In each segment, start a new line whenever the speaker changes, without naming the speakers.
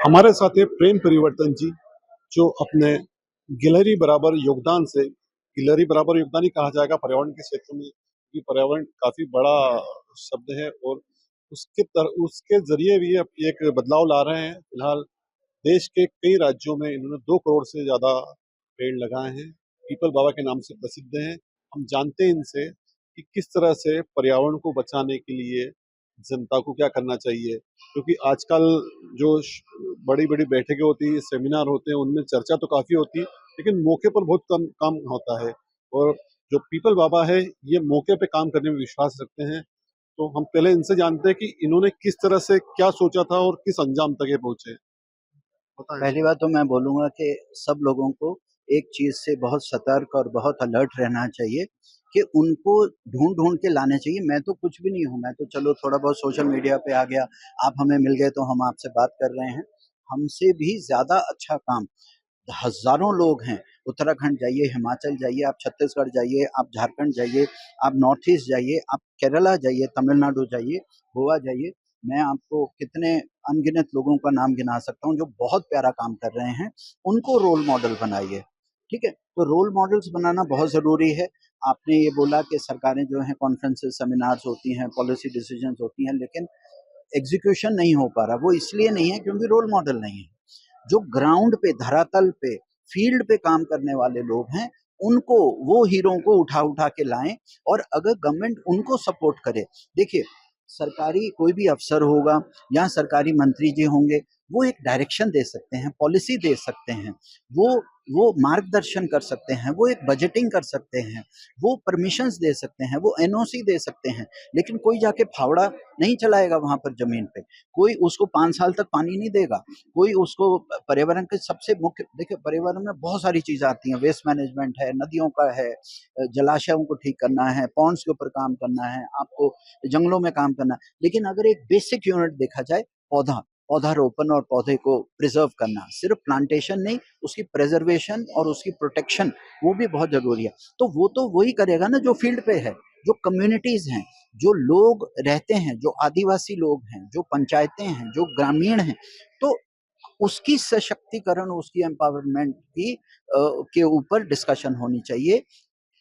हमारे साथ है प्रेम परिवर्तन जी, जो अपने गिलहरी बराबर योगदान से, गिलहरी बराबर योगदान ही कहा जाएगा पर्यावरण के क्षेत्र में, क्योंकि पर्यावरण काफी बड़ा शब्द है और उसके जरिए भी अब एक बदलाव ला रहे हैं। फिलहाल देश के कई राज्यों में इन्होंने 2 करोड़ से ज्यादा पेड़ लगाए हैं। पीपल बाबा के नाम से प्रसिद्ध हैं। हम जानते हैं इनसे कि किस तरह से पर्यावरण को बचाने के लिए जनता को क्या करना चाहिए, क्योंकि आजकल जो बड़ी बड़ी बैठकें होती है, सेमिनार होते हैं, उनमें चर्चा तो काफी होती है, लेकिन मौके पर बहुत कम काम होता है। और जो पीपल बाबा है, ये मौके पे काम करने में विश्वास रखते हैं। तो हम पहले इनसे जानते हैं कि इन्होंने किस तरह से क्या सोचा था और किस अंजाम तक ये पहुंचे। बताएं।
पहली बात तो मैं बोलूँगा कि सब लोगों को एक चीज़ से बहुत सतर्क और बहुत अलर्ट रहना चाहिए कि उनको ढूँढ-ढूँढ के लाने चाहिए। मैं तो कुछ भी नहीं हूँ, मैं तो चलो थोड़ा बहुत सोशल मीडिया पे आ गया, आप हमें मिल गए तो हम आपसे बात कर रहे हैं। हमसे भी ज़्यादा अच्छा काम हज़ारों लोग हैं। उत्तराखंड जाइए, हिमाचल जाइए, आप छत्तीसगढ़ जाइए, आप झारखंड जाइए, आप नॉर्थ ईस्ट जाइए, आप केरला जाइए, तमिलनाडु जाइए, गोवा जाइए। मैं आपको कितने अनगिनत लोगों का नाम गिना सकता हूँ जो बहुत प्यारा काम कर रहे हैं, उनको रोल मॉडल बनाइए, ठीक है? तो रोल मॉडल्स बनाना बहुत ज़रूरी है। आपने ये बोला कि सरकारें जो हैं कॉन्फ्रेंसेस, सेमिनार्स होती हैं, पॉलिसी डिसीजंस होती हैं, लेकिन एग्जीक्यूशन नहीं हो पा रहा। वो इसलिए नहीं है क्योंकि रोल मॉडल नहीं है। जो ग्राउंड पे, धरातल पे, फील्ड पे काम करने वाले लोग हैं, उनको, वो हीरो को उठा उठा के लाएं। और अगर गवर्नमेंट उनको सपोर्ट करे, देखिए सरकारी कोई भी अफसर होगा या सरकारी मंत्री जी होंगे, वो एक डायरेक्शन दे सकते हैं, पॉलिसी दे सकते हैं, वो वो मार्गदर्शन कर सकते हैं, वो एक बजटिंग कर सकते हैं, वो परमिशंस दे सकते हैं, वो एनओसी दे सकते हैं। लेकिन कोई जाके फावड़ा नहीं चलाएगा वहां पर जमीन पे, कोई उसको 5 साल तक पानी नहीं देगा, कोई उसको पर्यावरण के सबसे मुख्य, देखिए पर्यावरण में बहुत सारी चीजें आती हैं, वेस्ट मैनेजमेंट है, नदियों का है, जलाशयों को ठीक करना है, पॉन्ड्स के ऊपर काम करना है, आपको जंगलों में काम करना है। लेकिन अगर एक बेसिक यूनिट देखा जाए, पौधा पौधारोपण और पौधे को प्रिजर्व करना, सिर्फ प्लांटेशन नहीं, उसकी प्रिजर्वेशन और उसकी प्रोटेक्शन, वो भी बहुत जरूरी है। तो वो तो वही करेगा ना जो फील्ड पे है, जो कम्युनिटीज हैं, जो लोग रहते हैं, जो आदिवासी लोग हैं, जो पंचायतें हैं, जो ग्रामीण हैं। तो उसकी सशक्तिकरण, उसकी एम्पावरमेंट की के ऊपर डिस्कशन होनी चाहिए।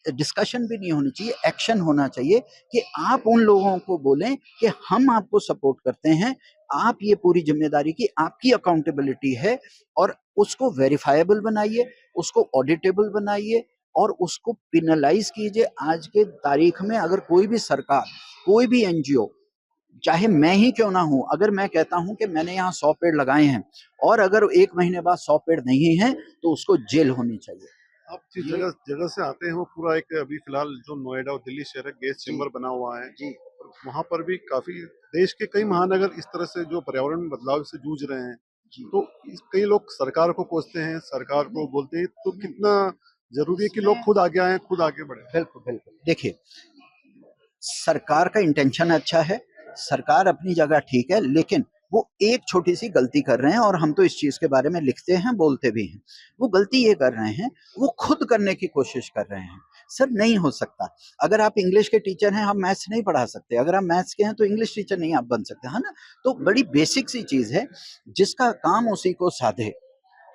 डिस्कशन भी नहीं होनी चाहिए, एक्शन होना चाहिए कि आप उन लोगों को बोलें कि हम आपको सपोर्ट करते हैं, आप ये पूरी जिम्मेदारी की आपकी अकाउंटेबिलिटी है। और उसको वेरीफाइबल बनाइए, उसको ऑडिटेबल बनाइए और उसको पिनलाइज कीजिए। आज के तारीख में अगर कोई भी सरकार, कोई भी एनजीओ, चाहे मैं ही क्यों ना हूं, अगर मैं कहता हूं कि मैंने यहाँ 100 पेड़ लगाए हैं और अगर 1 महीने बाद 100 पेड़ नहीं है, तो उसको जेल होनी चाहिए।
आप जिस
ये
जगह जगह से आते हैं वो पूरा एक अभी फिलहाल जो नोएडा और दिल्ली शहर है, गैस
जी
चेम्बर बना हुआ है।
जी
और वहां पर भी काफी देश के कई महानगर इस तरह से जो पर्यावरण में बदलाव से जूझ रहे हैं।
जी।
तो कई लोग सरकार को कोसते हैं, सरकार को
नहीं
बोलते हैं, तो
नहीं,
कितना जरूरी है कि लोग
इसमें
खुद आगे आए, खुद आगे बढ़े।
बिल्कुल बिल्कुल, देखिए सरकार का इंटेंशन अच्छा है, सरकार अपनी जगह ठीक है, लेकिन वो एक छोटी सी गलती कर रहे हैं और हम तो इस चीज के बारे में लिखते हैं, बोलते भी हैं। वो गलती ये कर रहे हैं, वो खुद करने की कोशिश कर रहे हैं। सर नहीं हो सकता। अगर आप इंग्लिश के टीचर हैं, आप मैथ्स नहीं पढ़ा सकते, अगर आप मैथ्स के हैं तो इंग्लिश टीचर नहीं आप बन सकते, है ना? तो बड़ी बेसिक सी चीज है, जिसका काम उसी को साधे,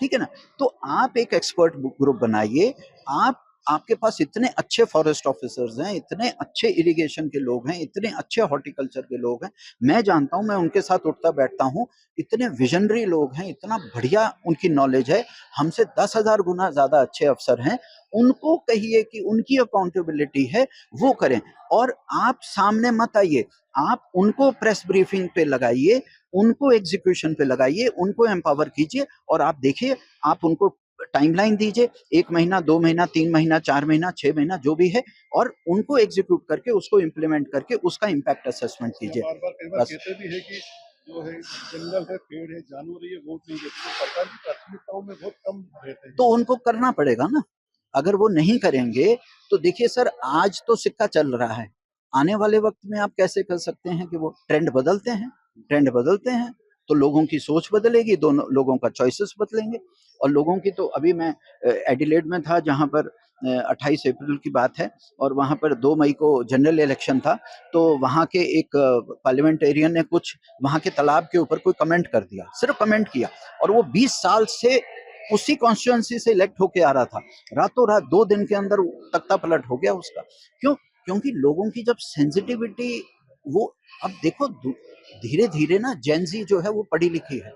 ठीक है ना? तो आप एक एक्सपर्ट ग्रुप बनाइए। आप, आपके पास इतने अच्छे फॉरेस्ट ऑफिसर्स हैं, इतने अच्छे इरिगेशन के लोग हैं, इतने अच्छे हॉर्टिकल्चर के लोग हैं, मैं जानता हूं, मैं उनके साथ उठता बैठता हूं। इतने विजनरी लोग हैं, इतना बढ़िया उनकी नॉलेज है, हमसे 10,000 गुना ज्यादा अच्छे अफसर हैं। उनको कहिए कि उनकी अकाउंटेबिलिटी है, वो करें। और आप सामने मत आइए, आप उनको प्रेस ब्रीफिंग पे लगाइए, उनको एग्जीक्यूशन पे लगाइए, उनको एम्पावर कीजिए। और आप देखिए, आप उनको टाइमलाइन दीजिए, 1 महीना, 2 महीना, 3 महीना, 4 महीना, 6 महीना, जो भी है, और उनको एग्जीक्यूट करके, उसको इम्प्लीमेंट करके, उसका इम्पैक्ट असेसमेंट
या
कीजिए।
बार बार कई बार
बस।
कहते भी है कि जो है जंगल है, पेड़ है, जानवर है, ये वोट नहीं देते, तो सरकार की प्राथमिकताओं में बहुत कम रहते हैं।
तो उनको करना पड़ेगा ना। अगर वो नहीं करेंगे तो देखिए सर, आज तो सिक्का चल रहा है, आने वाले वक्त में आप कैसे कर सकते हैं कि वो ट्रेंड बदलते हैं, ट्रेंड बदलते हैं। तो लोगों की सोच बदलेगी, दोनों लोगों का चॉइसेस बदलेंगे। और लोगों की तो अभी मैं एडिलेड में था जहाँ पर 28 अप्रैल की बात है, और वहाँ पर 2 मई को जनरल इलेक्शन था। तो वहाँ के एक पार्लियामेंटेरियन ने कुछ वहाँ के तालाब के ऊपर कोई कमेंट कर दिया, सिर्फ कमेंट किया, और वो 20 साल से उसी कॉन्स्टिट्यूएंसी से इलेक्ट होके आ रहा था, रातों रात 2 दिन के अंदर तख्ता पलट हो गया उसका। क्यों? क्योंकि लोगों की जब सेंसिटिविटी, वो अब देखो धीरे धीरे ना जेन ज़ी जो है वो पढ़ी लिखी है,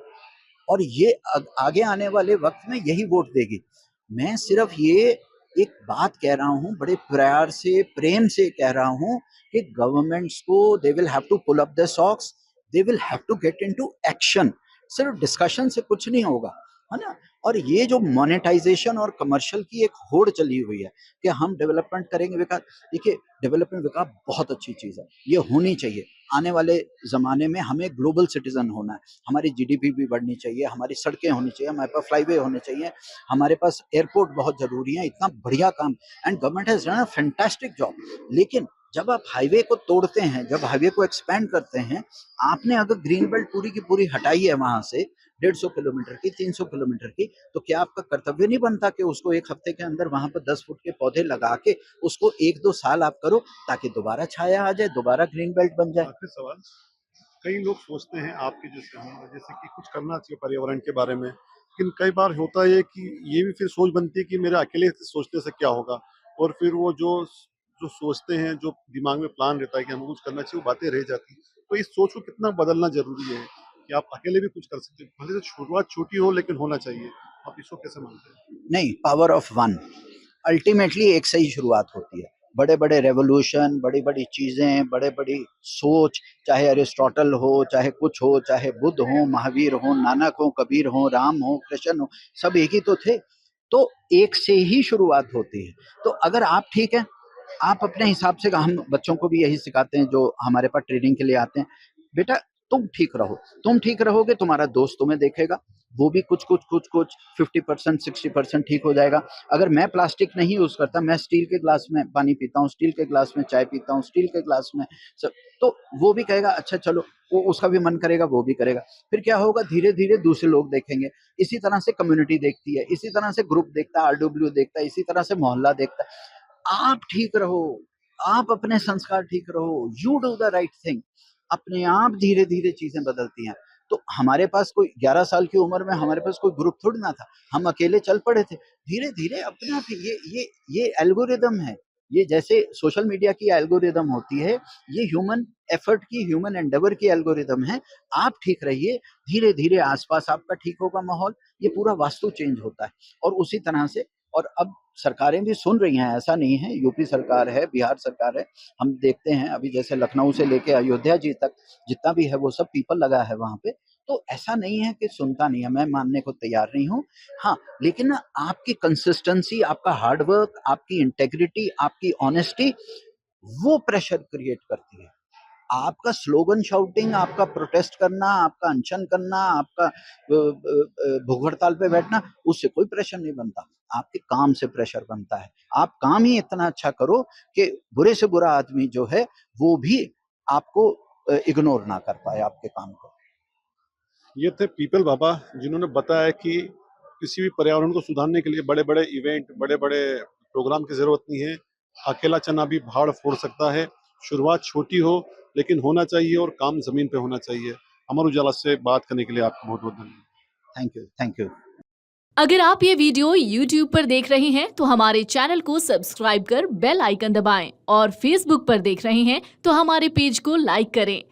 और ये आगे आने वाले वक्त में यही वोट देगी। मैं सिर्फ ये एक बात कह रहा हूँ, बड़े प्यार से प्रेम से कह रहा हूँ कि गवर्नमेंट्स को they will have to pull up the socks, they will have to get into action. सिर्फ डिस्कशन से कुछ नहीं होगा, है ना। और ये जो मोनेटाइजेशन और कमर्शियल की एक होड़ चली हुई है कि हम डेवलपमेंट करेंगे, विकास, देखिए डेवलपमेंट विकास बहुत अच्छी चीज़ है, ये होनी चाहिए। आने वाले ज़माने में हमें ग्लोबल सिटीजन होना है, हमारी जीडीपी भी बढ़नी चाहिए, हमारी सड़कें होनी चाहिए, हमारे पास फ्लाईवे होने चाहिए, हमारे पास एयरपोर्ट बहुत ज़रूरी है, इतना बढ़िया काम, and government has done a fantastic job. लेकिन जब आप हाईवे को तोड़ते हैं, जब हाईवे को एक्सपैंड करते हैं, आपने अगर ग्रीन बेल्ट पूरी की पूरी हटाई है वहां से 150 किलोमीटर की, 300 किलोमीटर की, तो क्या आपका कर्तव्य नहीं बनता कि उसको एक हफ्ते के अंदर वहां पर 10 फुट के पौधे लगा के उसको 1-2 साल आप करो, ताकि दोबारा छाया आ जाए, दोबारा ग्रीन बेल्ट बन जाए।
आखिरी सवाल, कई लोग सोचते हैं आपके जैसे हम, जैसे कि कुछ करना चाहिए पर्यावरण के बारे में, लेकिन कई बार होता है कि ये भी फिर सोच बनती है कि मेरे अकेले से सोचने से क्या होगा, और फिर वो जो जो सोचते हैं, जो दिमाग में प्लान रहता है कि हमें कुछ करना चाहिए, वो बातें रह जाती हैं। तो इस सोच को कितना बदलना ज़रूरी है कि आप अकेले भी कुछ कर सकते हैं, भले से शुरुआत छोटी हो लेकिन होना चाहिए। आप इसको कैसे मानते हैं?
नहीं, पावर ऑफ वन, अल्टीमेटली एक से ही शुरुआत होती है। बड़े बड़े रेवोल्यूशन, बड़ी बड़ी चीजें, बड़े बड़ी सोच, चाहे अरिस्टोटल हो, चाहे कुछ हो, चाहे बुद्ध हो, महावीर हो, नानक हो, कबीर हो, राम हो, कृष्ण हो, सब एक ही तो थे। तो एक से ही शुरुआत होती है। तो अगर आप ठीक है, आप अपने हिसाब से, हम बच्चों को भी यही सिखाते हैं जो हमारे पास ट्रेनिंग के लिए आते हैं, बेटा तुम ठीक रहो, तुम ठीक रहोगे, तुम्हारा दोस्त तुम्हें देखेगा, वो भी कुछ कुछ कुछ कुछ 50% 60% ठीक हो जाएगा। अगर मैं प्लास्टिक नहीं यूज करता, मैं स्टील के ग्लास में पानी पीता हूँ, स्टील के ग्लास में चाय पीता हूँ, स्टील के ग्लास में सब, तो वो भी कहेगा अच्छा चलो, वो उसका भी मन करेगा, वो भी करेगा। फिर क्या होगा, धीरे धीरे दूसरे लोग देखेंगे, इसी तरह से कम्युनिटी देखती है, इसी तरह से ग्रुप देखता है, आरडब्ल्यू देखता है, इसी तरह से मोहल्ला देखता है। आप ठीक रहो, आप अपने संस्कार ठीक रहो, you do the right thing, अपने आप धीरे धीरे चीजें बदलती हैं। तो हमारे पास कोई 11 साल की उम्र में हमारे पास कोई ग्रुप थोड़ी ना था, हम अकेले चल पड़े थे, धीरे धीरे अपने आप। ये एल्गोरिदम है, ये जैसे सोशल मीडिया की एल्गोरिदम होती है, ये ह्यूमन एफर्ट की, ह्यूमन एंडेवर की एल्गोरिदम है। आप ठीक रहिए, धीरे धीरे आसपास आपका ठीक होगा माहौल, ये पूरा वास्तु चेंज होता है। और उसी तरह से, और अब सरकारें भी सुन रही हैं, ऐसा नहीं है, यूपी सरकार है, बिहार सरकार है, हम देखते हैं अभी जैसे लखनऊ से लेके अयोध्या जी तक जितना भी है वो सब पीपल लगा है वहां पे। तो ऐसा नहीं है कि सुनता नहीं है, मैं मानने को तैयार नहीं हूँ। हाँ, लेकिन ना आपकी कंसिस्टेंसी, आपका हार्डवर्क, आपकी इंटेग्रिटी, आपकी ऑनेस्टी, वो प्रेशर क्रिएट करती है। आपका स्लोगन शाउटिंग, आपका प्रोटेस्ट करना, आपका अनशन करना, आपका भूख हड़ताल पे बैठना, उससे कोई प्रेशर नहीं बनता, आपके काम से प्रेशर बनता है। आप काम ही इतना अच्छा करो कि बुरे से बुरा आदमी जो है वो भी आपको इग्नोर ना कर पाए आपके काम को।
ये थे पीपल बाबा, जिन्होंने बताया कि किसी भी पर्यावरण को सुधारने के लिए बड़े-बड़े इवेंट, बड़े-बड़े प्रोग्राम की ज़रूरत नहीं है। अकेला चना भी पहाड़ फोड़ सकता है। शुरुआत छोटी हो, लेकिन होना चाहिए और काम ज़मीन पे होना चाहिए। अमर उजाला से बात करने के लिए आपका बहुत-बहुत धन्यवाद।
Thank you, thank you.
अगर आप ये वीडियो YouTube पर देख रहे हैं तो हमारे चैनल को सब्सक्राइब कर बेल आइकन दबाएं, और Facebook पर देख रहे हैं तो हमारे पेज को लाइक करें।